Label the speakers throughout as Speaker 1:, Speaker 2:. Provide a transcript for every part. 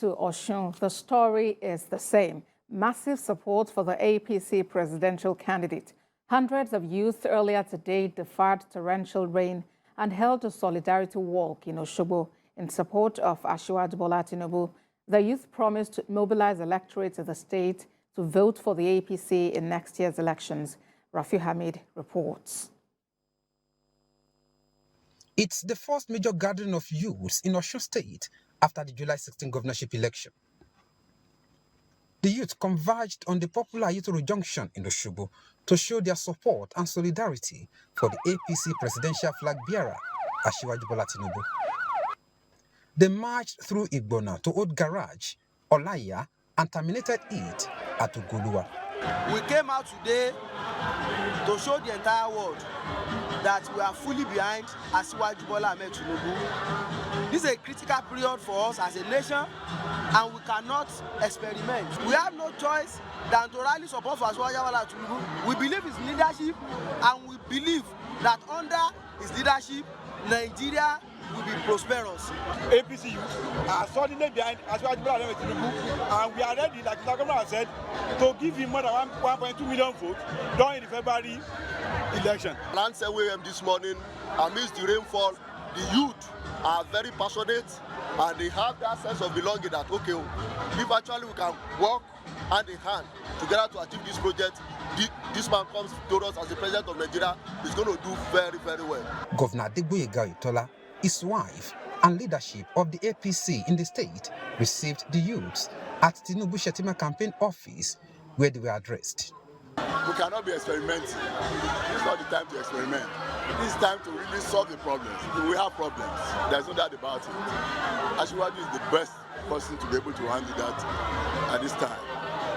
Speaker 1: To Osun, the story is the same. Massive support for the APC presidential candidate. Hundreds of youth earlier today defied torrential rain and held a solidarity walk in Osogbo in support of Asiwaju Bola Tinubu. The youth promised to mobilize electorates of the state to vote for the APC in next year's elections. Rafi Hamid reports.
Speaker 2: It's the first major gathering of youths in Osun State after the July 16 governorship election. The youth converged on the popular Ayetoro Junction in Osogbo to show their support and solidarity for the APC presidential flag bearer, Asiwaju Bola Tinubu. They marched through Igbona to Old Garage, Olaya, and terminated it at Ugoluwa.
Speaker 3: We came out today to show the entire world that we are fully behind Asiwaju Bola Ahmed Tinubu. This is a critical period for us as a nation, and we cannot experiment. We have no choice than to rally support for Asiwaju Bola Tinubu. We believe his leadership, and we believe that under his leadership, Nigeria will be prosperous.
Speaker 4: APC youth are solidly behind Asiwaju Bola Ahmed Tinubu, and we are ready, like the governor has said, to give him more than 1.2 million votes during the February election.
Speaker 5: Around 7 a.m. this morning, amidst the rainfall, the youth are very passionate, and they have that sense of belonging that, okay, if actually we can work hand in hand together to achieve this project, this man comes to us as the president of Nigeria, is going to do very, very well.
Speaker 2: Governor Adegboyega Oyetola, his wife, and leadership of the APC in the state received the youths at Tinubu Shetima campaign office, where they were addressed.
Speaker 5: We cannot be experimenting. It's not the time to experiment. It's time to really solve the problems. We have problems. There's no doubt about it. Asiwaju is the best person to be able to handle that at this time.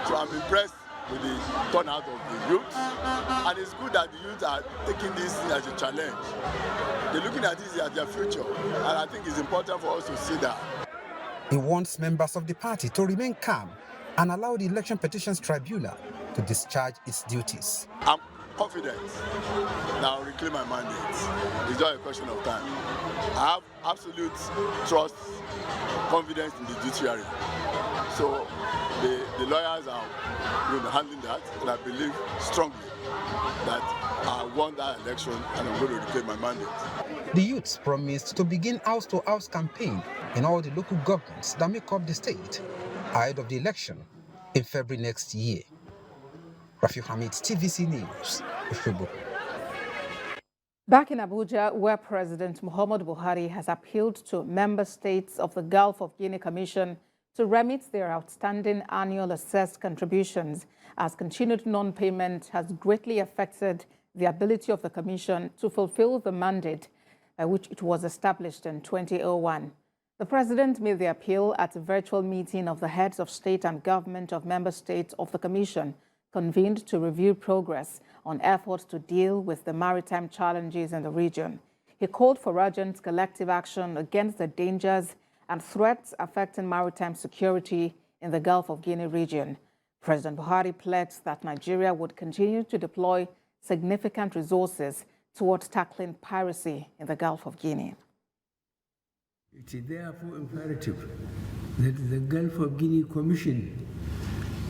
Speaker 5: So I'm impressed with the turnout of the youth, and it's good that the youth are taking this as a challenge. They're looking at this as their future, and I think it's important for us to see that.
Speaker 2: He wants members of the party to remain calm and allow the Election Petitions Tribunal to discharge its duties.
Speaker 5: I'm confident that I'll reclaim my mandate. It's just a question of time. I have absolute trust, confidence in the judiciary. So the lawyers are handling that, and I believe strongly that I won that election and I'm going to reclaim my mandate.
Speaker 2: The youths promised to begin house-to-house campaign in all the local governments that make up the state ahead of the election in February next year. Rafi Hamid, TVC News, Osogbo.
Speaker 1: Back in Abuja, where President Muhammadu Buhari has appealed to member states of the Gulf of Guinea Commission to remit their outstanding annual assessed contributions, as continued non-payment has greatly affected the ability of the Commission to fulfill the mandate which it was established in 2001. The President made the appeal at a virtual meeting of the heads of state and government of member states of the Commission, convened to review progress on efforts to deal with the maritime challenges in the region. He called for urgent collective action against the dangers and threats affecting maritime security in the Gulf of Guinea region. President Buhari pledged that Nigeria would continue to deploy significant resources towards tackling piracy in the Gulf of Guinea.
Speaker 6: It is therefore imperative that the Gulf of Guinea Commission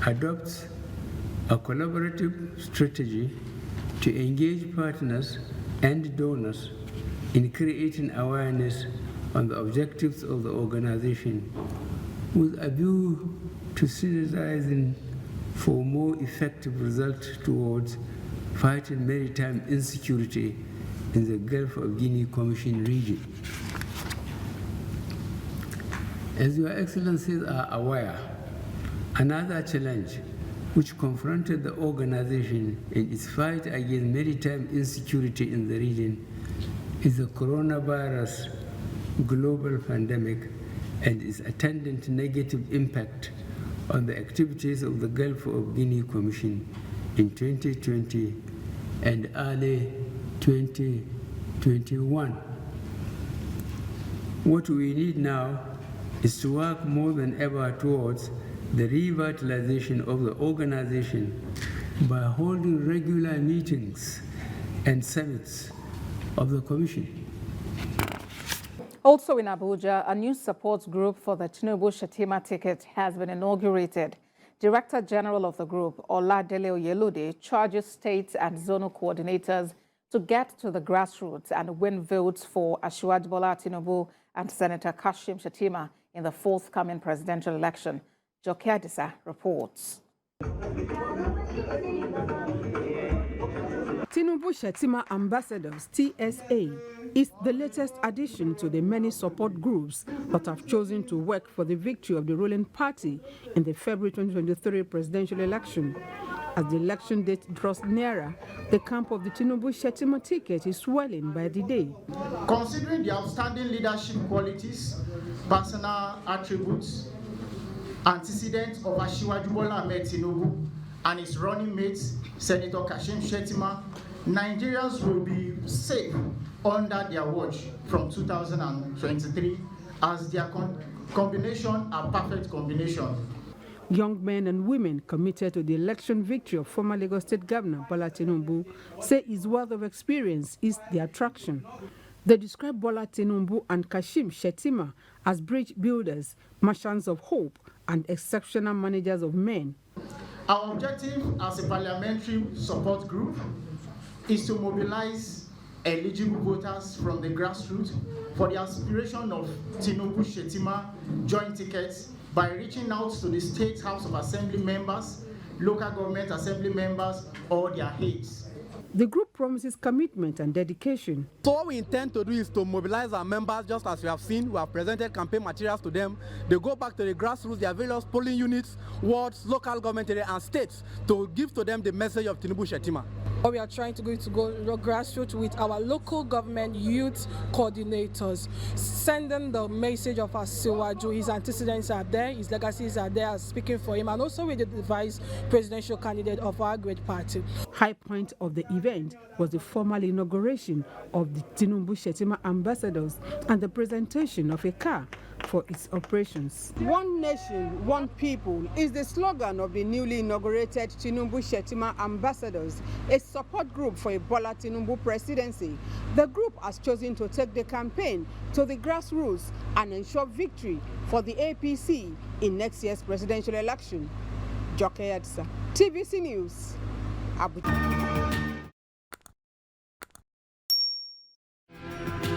Speaker 6: adopts a collaborative strategy to engage partners and donors in creating awareness on the objectives of the organization, with a view to synergizing for more effective results towards fighting maritime insecurity in the Gulf of Guinea Commission region. As Your Excellencies are aware, another challenge which confronted the organization in its fight against maritime insecurity in the region is the coronavirus global pandemic and its attendant negative impact on the activities of the Gulf of Guinea Commission in 2020 and early 2021. What we need now is to work more than ever towards the revitalization of the organization by holding regular meetings and summits of the Commission.
Speaker 1: Also in Abuja, a new support group for the Tinubu-Shettima ticket has been inaugurated. Director General of the group, Oladele Oyelode, charges states and zonal coordinators to get to the grassroots and win votes for Asiwaju Bola Tinubu and Senator Kashim Shettima in the forthcoming presidential election. Joke Adisa reports.
Speaker 7: Tinubu-Shettima Ambassadors, TSA, is the latest addition to the many support groups that have chosen to work for the victory of the ruling party in the February 2023 presidential election. As the election date draws nearer, the camp of the Tinubu-Shettima ticket is swelling by the day.
Speaker 8: Considering the outstanding leadership qualities, personal attributes, antecedents of Asiwaju Bola Ahmed Tinubu and his running mate, Senator Kashim Shettima, Nigerians will be safe under their watch from 2023 as their combination a perfect combination.
Speaker 7: Young men and women committed to the election victory of former Lagos State Governor Bola Tinubu say his wealth of experience is the attraction. They describe Bola Tinubu and Kashim Shettima as bridge builders, merchants of hope, and exceptional managers of men.
Speaker 8: Our objective as a parliamentary support group is to mobilize eligible voters from the grassroots for the aspiration of Tinubu-Shettima joint tickets by reaching out to the State House of Assembly members, local government assembly members, or their aides.
Speaker 7: The group promises commitment and dedication.
Speaker 9: So what we intend to do is to mobilize our members, just as you have seen. We have presented campaign materials to them. They go back to the grassroots, their various polling units, wards, local government area, and states to give to them the message of Tinubu-Shettima.
Speaker 10: We are trying to go grassroots with our local government youth coordinators, sending the message of Asiwaju. His antecedents are there, his legacies are there, speaking for him, and also with the vice presidential candidate of our great party.
Speaker 7: High point of the event was the formal inauguration of the Tinubu-Shettima ambassadors and the presentation of a car for its operations. One nation, one people is the slogan of the newly inaugurated Tinubu-Shettima ambassadors, a support group for a Bola Tinubu presidency. The group has chosen to take the campaign to the grassroots and ensure victory for the APC in next year's presidential election. Joke Adisa, TVC News, Abuja.